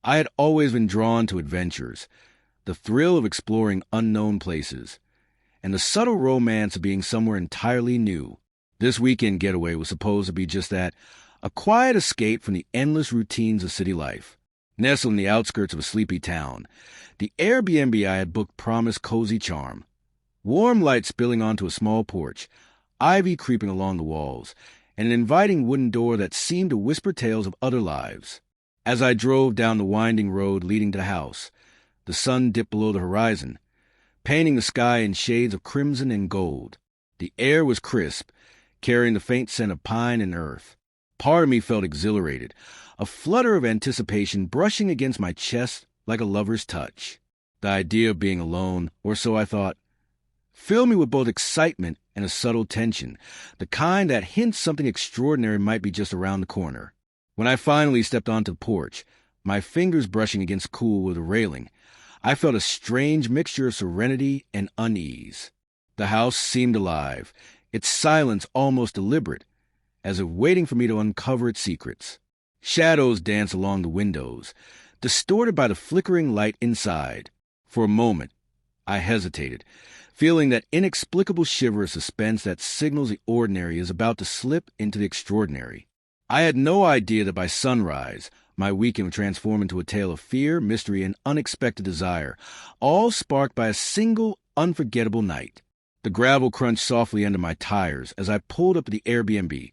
I had always been drawn to adventures, the thrill of exploring unknown places, and the subtle romance of being somewhere entirely new. This weekend getaway was supposed to be just that, a quiet escape from the endless routines of city life. Nestled in the outskirts of a sleepy town, the Airbnb I had booked promised cozy charm. Warm light spilling onto a small porch, ivy creeping along the walls, and an inviting wooden door that seemed to whisper tales of other lives. As I drove down the winding road leading to the house, the sun dipped below the horizon, painting the sky in shades of crimson and gold. The air was crisp, carrying the faint scent of pine and earth. Part of me felt exhilarated, a flutter of anticipation brushing against my chest like a lover's touch. The idea of being alone, or so I thought, filled me with both excitement and a subtle tension, the kind that hints something extraordinary might be just around the corner. When I finally stepped onto the porch, my fingers brushing against the cool of the railing, I felt a strange mixture of serenity and unease. The house seemed alive, its silence almost deliberate, as if waiting for me to uncover its secrets. Shadows danced along the windows, distorted by the flickering light inside. For a moment, I hesitated, feeling that inexplicable shiver of suspense that signals the ordinary is about to slip into the extraordinary. I had no idea that by sunrise, my weekend would transform into a tale of fear, mystery, and unexpected desire, all sparked by a single, unforgettable night. The gravel crunched softly under my tires as I pulled up at the Airbnb,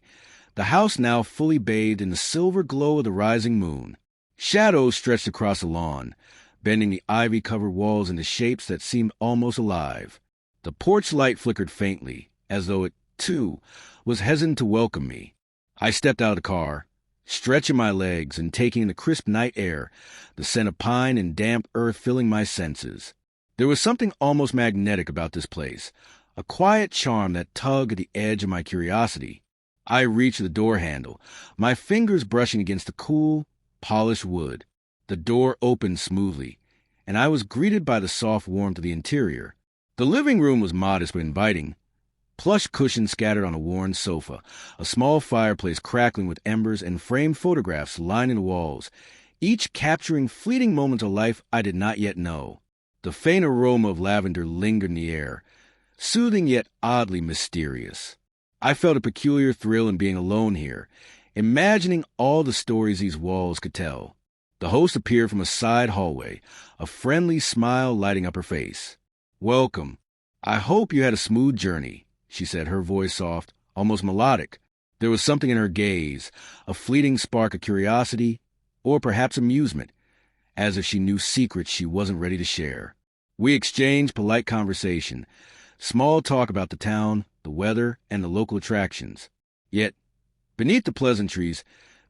the house now fully bathed in the silver glow of the rising moon. Shadows stretched across the lawn, bending the ivy-covered walls into shapes that seemed almost alive. The porch light flickered faintly, as though it, too, was hesitant to welcome me. I stepped out of the car, stretching my legs and taking in the crisp night air, the scent of pine and damp earth filling my senses. There was something almost magnetic about this place, a quiet charm that tugged at the edge of my curiosity. I reached the door handle, my fingers brushing against the cool, polished wood. The door opened smoothly, and I was greeted by the soft warmth of the interior. The living room was modest but inviting. Plush cushions scattered on a worn sofa, a small fireplace crackling with embers, and framed photographs lining the walls, each capturing fleeting moments of life I did not yet know. The faint aroma of lavender lingered in the air, soothing yet oddly mysterious. I felt a peculiar thrill in being alone here, imagining all the stories these walls could tell. The host appeared from a side hallway, a friendly smile lighting up her face. "Welcome. I hope you had a smooth journey," she said, her voice soft, almost melodic. There was something in her gaze, a fleeting spark of curiosity, or perhaps amusement, as if she knew secrets she wasn't ready to share. We exchanged polite conversation, small talk about the town, the weather, and the local attractions. Yet, beneath the pleasantries,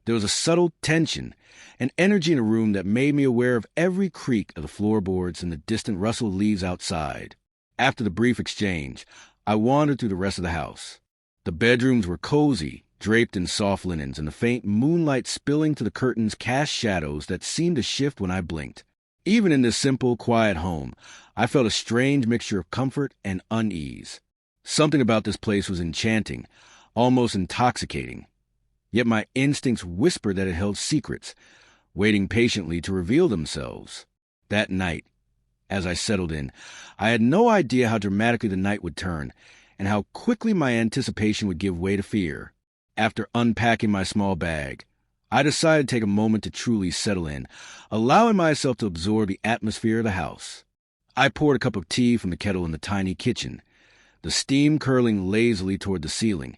there was a subtle tension, an energy in the room that made me aware of every creak of the floorboards and the distant rustle of leaves outside. After the brief exchange, I wandered through the rest of the house. The bedrooms were cozy, draped in soft linens, and the faint moonlight spilling to the curtains cast shadows that seemed to shift when I blinked. Even in this simple, quiet home, I felt a strange mixture of comfort and unease. Something about this place was enchanting, almost intoxicating. Yet my instincts whispered that it held secrets, waiting patiently to reveal themselves. That night, as I settled in, I had no idea how dramatically the night would turn, and how quickly my anticipation would give way to fear. After unpacking my small bag, I decided to take a moment to truly settle in, allowing myself to absorb the atmosphere of the house. I poured a cup of tea from the kettle in the tiny kitchen, the steam curling lazily toward the ceiling,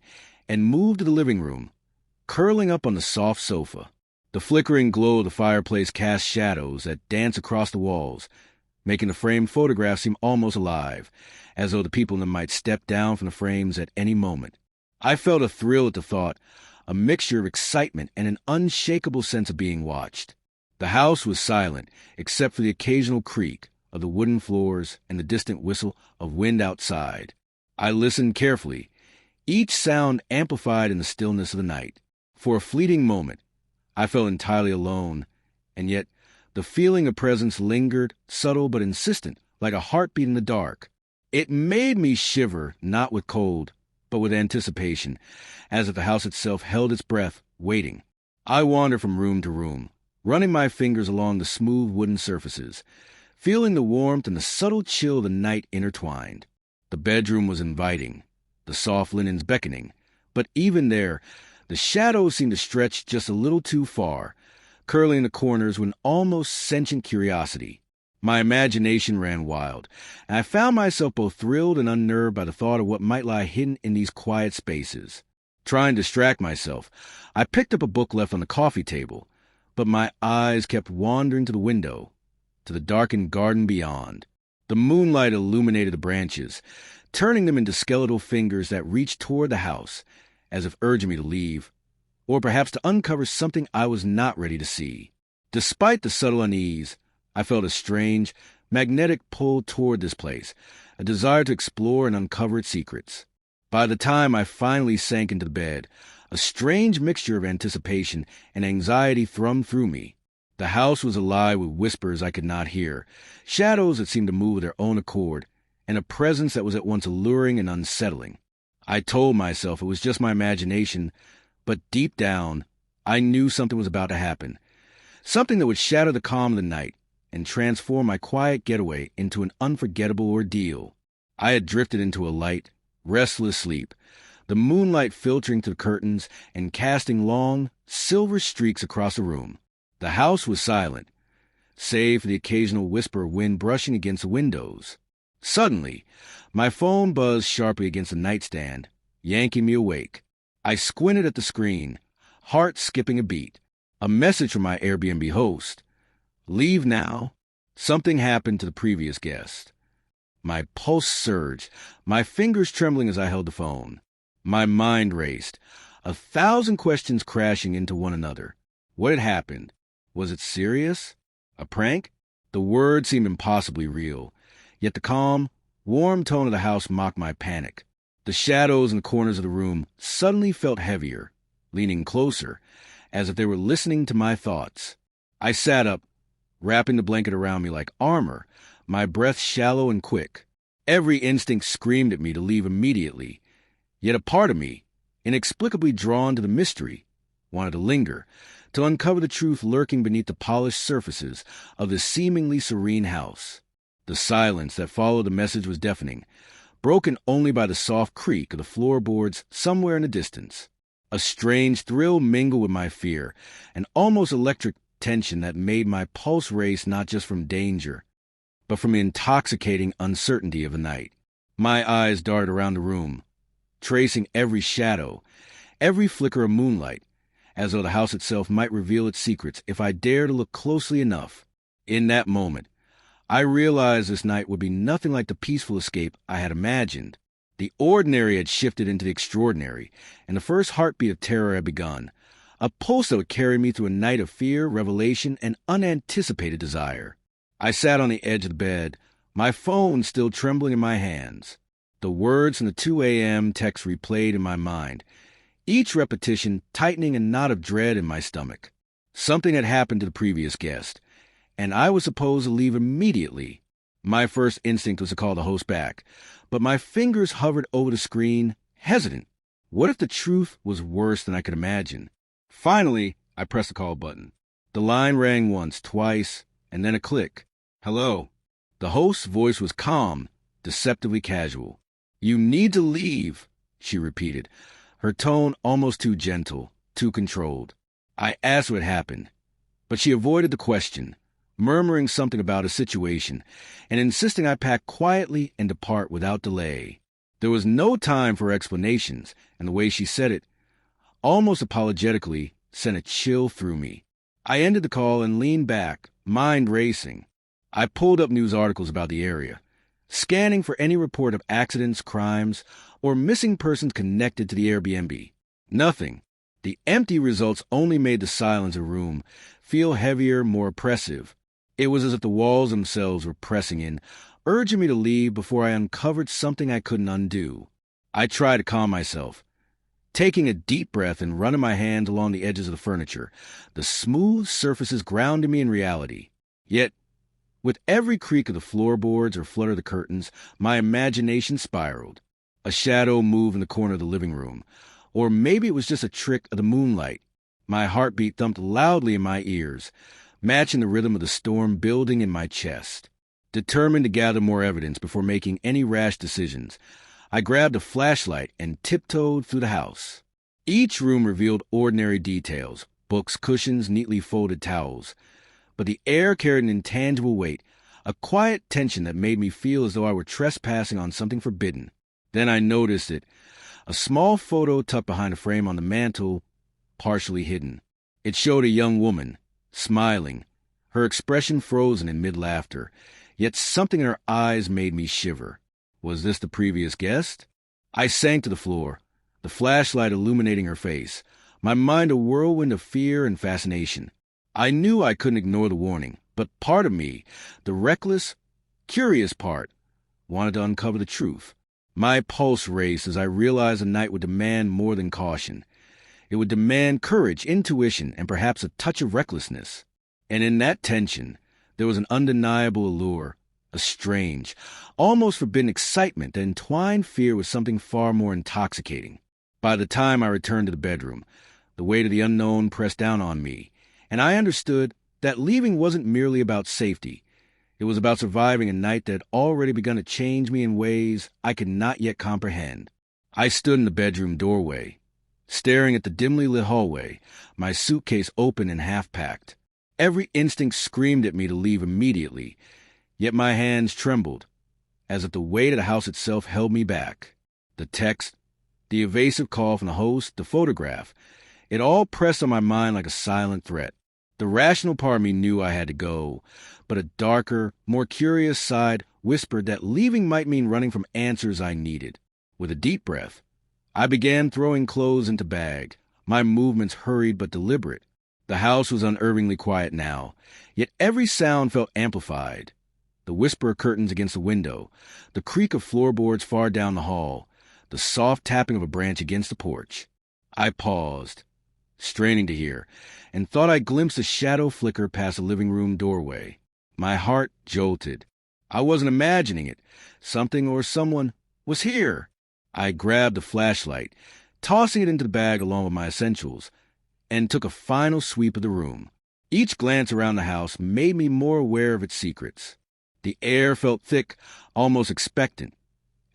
and moved to the living room, curling up on the soft sofa. The flickering glow of the fireplace cast shadows that danced across the walls, making the framed photographs seem almost alive, as though the people in them might step down from the frames at any moment. I felt a thrill at the thought, a mixture of excitement and an unshakable sense of being watched. The house was silent, except for the occasional creak of the wooden floors and the distant whistle of wind outside. I listened carefully, each sound amplified in the stillness of the night. For a fleeting moment, I felt entirely alone, and yet the feeling of presence lingered, subtle but insistent, like a heartbeat in the dark. It made me shiver, not with cold, but with anticipation, as if the house itself held its breath, waiting. I wandered from room to room, running my fingers along the smooth wooden surfaces, feeling the warmth and the subtle chill of the night intertwined. The bedroom was inviting, the soft linens beckoning, but even there, the shadows seemed to stretch just a little too far, curling the corners with an almost sentient curiosity. My imagination ran wild, and I found myself both thrilled and unnerved by the thought of what might lie hidden in these quiet spaces. Trying to distract myself, I picked up a book left on the coffee table, but my eyes kept wandering to the window, to the darkened garden beyond. The moonlight illuminated the branches, turning them into skeletal fingers that reached toward the house, as if urging me to leave, or perhaps to uncover something I was not ready to see. Despite the subtle unease, I felt a strange, magnetic pull toward this place, a desire to explore and uncover its secrets. By the time I finally sank into the bed, a strange mixture of anticipation and anxiety thrummed through me. The house was alive with whispers I could not hear, shadows that seemed to move of their own accord, and a presence that was at once alluring and unsettling. I told myself it was just my imagination, but deep down, I knew something was about to happen, something that would shatter the calm of the night and transform my quiet getaway into an unforgettable ordeal. I had drifted into a light, restless sleep, the moonlight filtering through the curtains and casting long, silver streaks across the room. The house was silent, save for the occasional whisper of wind brushing against the windows. Suddenly, my phone buzzed sharply against the nightstand, yanking me awake. I squinted at the screen, heart skipping a beat. A message from my Airbnb host. Leave now. Something happened to the previous guest. My pulse surged, my fingers trembling as I held the phone. My mind raced, 1,000 questions crashing into one another. What had happened? Was it serious? A prank? The words seemed impossibly real, yet the calm, warm tone of the house mocked my panic. The shadows in the corners of the room suddenly felt heavier, leaning closer, as if they were listening to my thoughts. I sat up, wrapping the blanket around me like armor, my breath shallow and quick. Every instinct screamed at me to leave immediately, yet a part of me, inexplicably drawn to the mystery, wanted to linger, to uncover the truth lurking beneath the polished surfaces of this seemingly serene house. The silence that followed the message was deafening, broken only by the soft creak of the floorboards somewhere in the distance. A strange thrill mingled with my fear, an almost electric tension that made my pulse race not just from danger, but from the intoxicating uncertainty of the night. My eyes darted around the room, tracing every shadow, every flicker of moonlight, as though the house itself might reveal its secrets if I dared to look closely enough. In that moment, I realized this night would be nothing like the peaceful escape I had imagined. The ordinary had shifted into the extraordinary, and the first heartbeat of terror had begun, a pulse that would carry me through a night of fear, revelation, and unanticipated desire. I sat on the edge of the bed, my phone still trembling in my hands. The words from the 2 a.m. text replayed in my mind, each repetition tightening a knot of dread in my stomach. Something had happened to the previous guest, and I was supposed to leave immediately. My first instinct was to call the host back, but my fingers hovered over the screen, hesitant. What if the truth was worse than I could imagine? Finally, I pressed the call button. The line rang once, twice, and then a click. Hello. The host's voice was calm, deceptively casual. You need to leave, she repeated, her tone almost too gentle, too controlled. I asked what happened, but she avoided the question, murmuring something about a situation and insisting I pack quietly and depart without delay. There was no time for explanations, and the way she said it, almost apologetically, sent a chill through me. I ended the call and leaned back, mind racing. I pulled up news articles about the area, scanning for any report of accidents, crimes, or missing persons connected to the Airbnb. Nothing. The empty results only made the silence of the room feel heavier, more oppressive. It was as if the walls themselves were pressing in, urging me to leave before I uncovered something I couldn't undo. I tried to calm myself, taking a deep breath and running my hands along the edges of the furniture, the smooth surfaces grounding me in reality. Yet, with every creak of the floorboards or flutter of the curtains, my imagination spiraled. A shadow moved in the corner of the living room, or maybe it was just a trick of the moonlight. My heartbeat thumped loudly in my ears, matching the rhythm of the storm building in my chest. Determined to gather more evidence before making any rash decisions, I grabbed a flashlight and tiptoed through the house. Each room revealed ordinary details: books, cushions, neatly folded towels. But the air carried an intangible weight, a quiet tension that made me feel as though I were trespassing on something forbidden. Then I noticed it, a small photo tucked behind a frame on the mantel, partially hidden. It showed a young woman, smiling, her expression frozen in mid-laughter, yet something in her eyes made me shiver. Was this the previous guest? I sank to the floor, the flashlight illuminating her face, my mind a whirlwind of fear and fascination. I knew I couldn't ignore the warning, but part of me, the reckless, curious part, wanted to uncover the truth. My pulse raced as I realized the night would demand more than caution. It would demand courage, intuition, and perhaps a touch of recklessness. And in that tension, there was an undeniable allure, a strange, almost forbidden excitement that entwined fear with something far more intoxicating. By the time I returned to the bedroom, the weight of the unknown pressed down on me, and I understood that leaving wasn't merely about safety. It was about surviving a night that had already begun to change me in ways I could not yet comprehend. I stood in the bedroom doorway, staring at the dimly lit hallway, my suitcase open and half-packed. Every instinct screamed at me to leave immediately, yet my hands trembled, as if the weight of the house itself held me back. The text, the evasive call from the host, the photograph, it all pressed on my mind like a silent threat. The rational part of me knew I had to go, but a darker, more curious side whispered that leaving might mean running from answers I needed. With a deep breath, I began throwing clothes into bag, my movements hurried but deliberate. The house was unerringly quiet now, yet every sound felt amplified. The whisper of curtains against the window, the creak of floorboards far down the hall, the soft tapping of a branch against the porch. I paused, straining to hear, and thought I glimpsed a shadow flicker past the living room doorway. My heart jolted. I wasn't imagining it. Something or someone was here. I grabbed the flashlight, tossing it into the bag along with my essentials, and took a final sweep of the room. Each glance around the house made me more aware of its secrets. The air felt thick, almost expectant,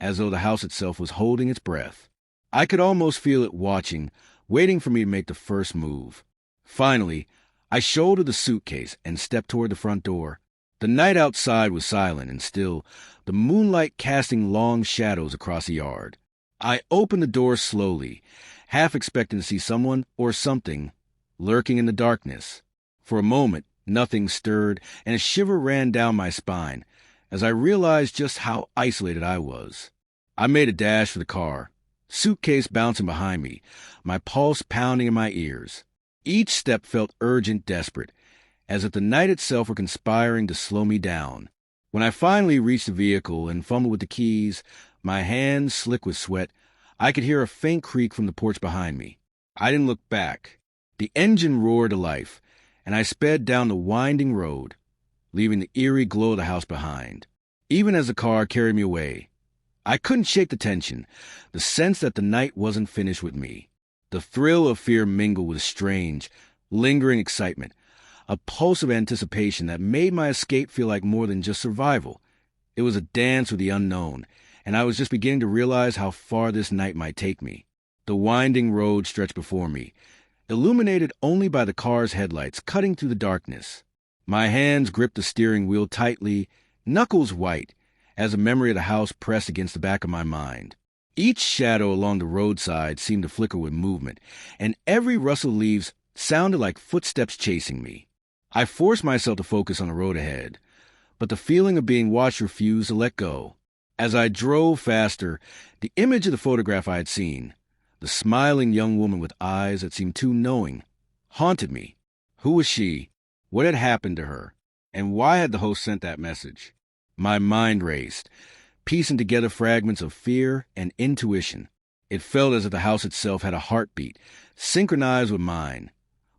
as though the house itself was holding its breath. I could almost feel it watching, waiting for me to make the first move. Finally, I shouldered the suitcase and stepped toward the front door. The night outside was silent and still, the moonlight casting long shadows across the yard. I opened the door slowly, half expecting to see someone or something lurking in the darkness. For a moment, nothing stirred, and a shiver ran down my spine as I realized just how isolated I was. I made a dash for the car, suitcase bouncing behind me, my pulse pounding in my ears. Each step felt urgent, desperate, as if the night itself were conspiring to slow me down. When I finally reached the vehicle and fumbled with the keys, my hands slick with sweat, I could hear a faint creak from the porch behind me. I didn't look back. The engine roared to life, and I sped down the winding road, leaving the eerie glow of the house behind. Even as the car carried me away, I couldn't shake the tension, the sense that the night wasn't finished with me. The thrill of fear mingled with strange, lingering excitement, a pulse of anticipation that made my escape feel like more than just survival. It was a dance with the unknown, and I was just beginning to realize how far this night might take me. The winding road stretched before me, illuminated only by the car's headlights cutting through the darkness. My hands gripped the steering wheel tightly, knuckles white, as a memory of the house pressed against the back of my mind. Each shadow along the roadside seemed to flicker with movement, and every rustle of leaves sounded like footsteps chasing me. I forced myself to focus on the road ahead, but the feeling of being watched refused to let go. As I drove faster, the image of the photograph I had seen, the smiling young woman with eyes that seemed too knowing, haunted me. Who was she? What had happened to her? And why had the host sent that message? My mind raced, piecing together fragments of fear and intuition. It felt as if the house itself had a heartbeat, synchronized with mine,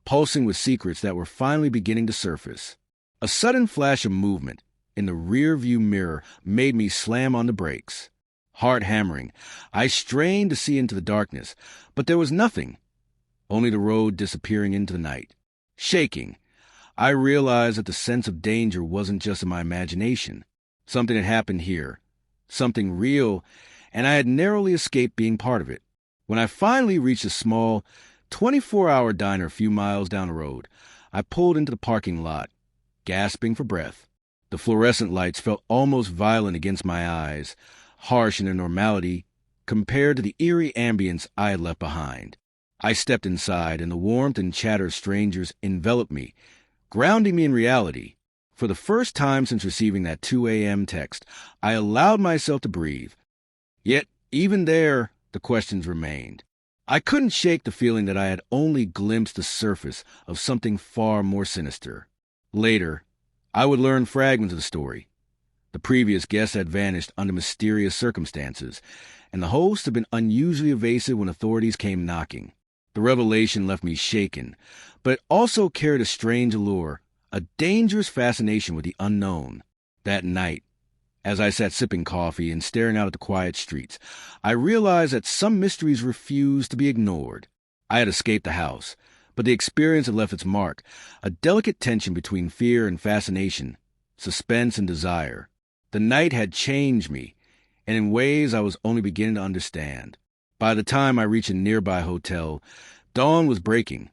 pulsing with secrets that were finally beginning to surface. A sudden flash of movement in the rear-view mirror made me slam on the brakes. Heart hammering, I strained to see into the darkness, but there was nothing, only the road disappearing into the night. Shaking, I realized that the sense of danger wasn't just in my imagination. Something had happened here, something real, and I had narrowly escaped being part of it. When I finally reached a small, 24-hour diner a few miles down the road, I pulled into the parking lot, gasping for breath. The fluorescent lights felt almost violent against my eyes, harsh in their normality compared to the eerie ambience I had left behind. I stepped inside, and the warmth and chatter of strangers enveloped me, grounding me in reality. For the first time since receiving that 2 a.m. text, I allowed myself to breathe. Yet, even there, the questions remained. I couldn't shake the feeling that I had only glimpsed the surface of something far more sinister. Later, I would learn fragments of the story. The previous guests had vanished under mysterious circumstances, and the host had been unusually evasive when authorities came knocking. The revelation left me shaken, but it also carried a strange allure, a dangerous fascination with the unknown. That night, as I sat sipping coffee and staring out at the quiet streets, I realized that some mysteries refused to be ignored. I had escaped the house, but the experience had left its mark, a delicate tension between fear and fascination, suspense and desire. The night had changed me, and in ways I was only beginning to understand. By the time I reached a nearby hotel, dawn was breaking,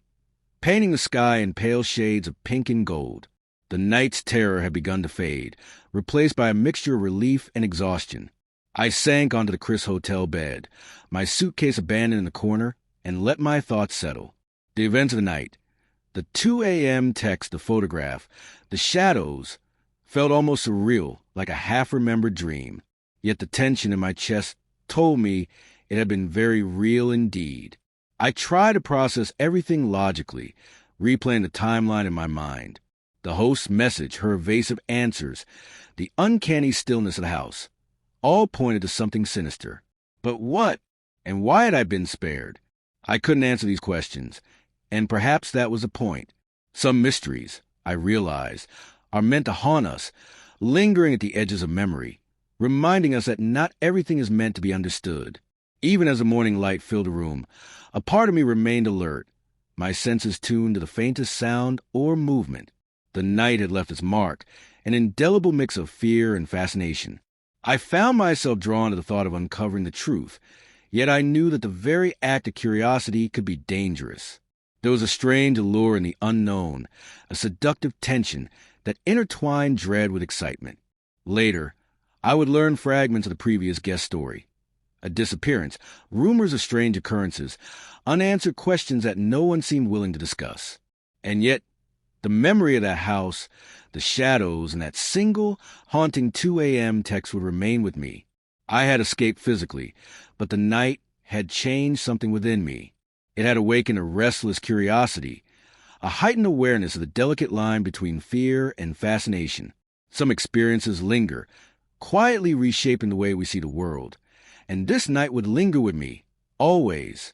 painting the sky in pale shades of pink and gold. The night's terror had begun to fade, replaced by a mixture of relief and exhaustion. I sank onto the crisp hotel bed, my suitcase abandoned in the corner, and let my thoughts settle. The events of the night, the 2 a.m. text, the photograph, the shadows, felt almost surreal, like a half-remembered dream. Yet the tension in my chest told me it had been very real indeed. I tried to process everything logically, replaying the timeline in my mind. The host's message, her evasive answers, the uncanny stillness of the house, all pointed to something sinister. But what and why had I been spared? I couldn't answer these questions, and perhaps that was the point. Some mysteries, I realized, are meant to haunt us, lingering at the edges of memory, reminding us that not everything is meant to be understood. Even as the morning light filled the room, a part of me remained alert, my senses tuned to the faintest sound or movement. The night had left its mark, an indelible mix of fear and fascination. I found myself drawn to the thought of uncovering the truth, yet I knew that the very act of curiosity could be dangerous. There was a strange allure in the unknown, a seductive tension that intertwined dread with excitement. Later, I would learn fragments of the previous guest story. A disappearance, rumors of strange occurrences, unanswered questions that no one seemed willing to discuss. And yet, the memory of that house, the shadows, and that single, haunting 2 a.m. text would remain with me. I had escaped physically, but the night had changed something within me. It had awakened a restless curiosity, a heightened awareness of the delicate line between fear and fascination. Some experiences linger, quietly reshaping the way we see the world. And this night would linger with me, always.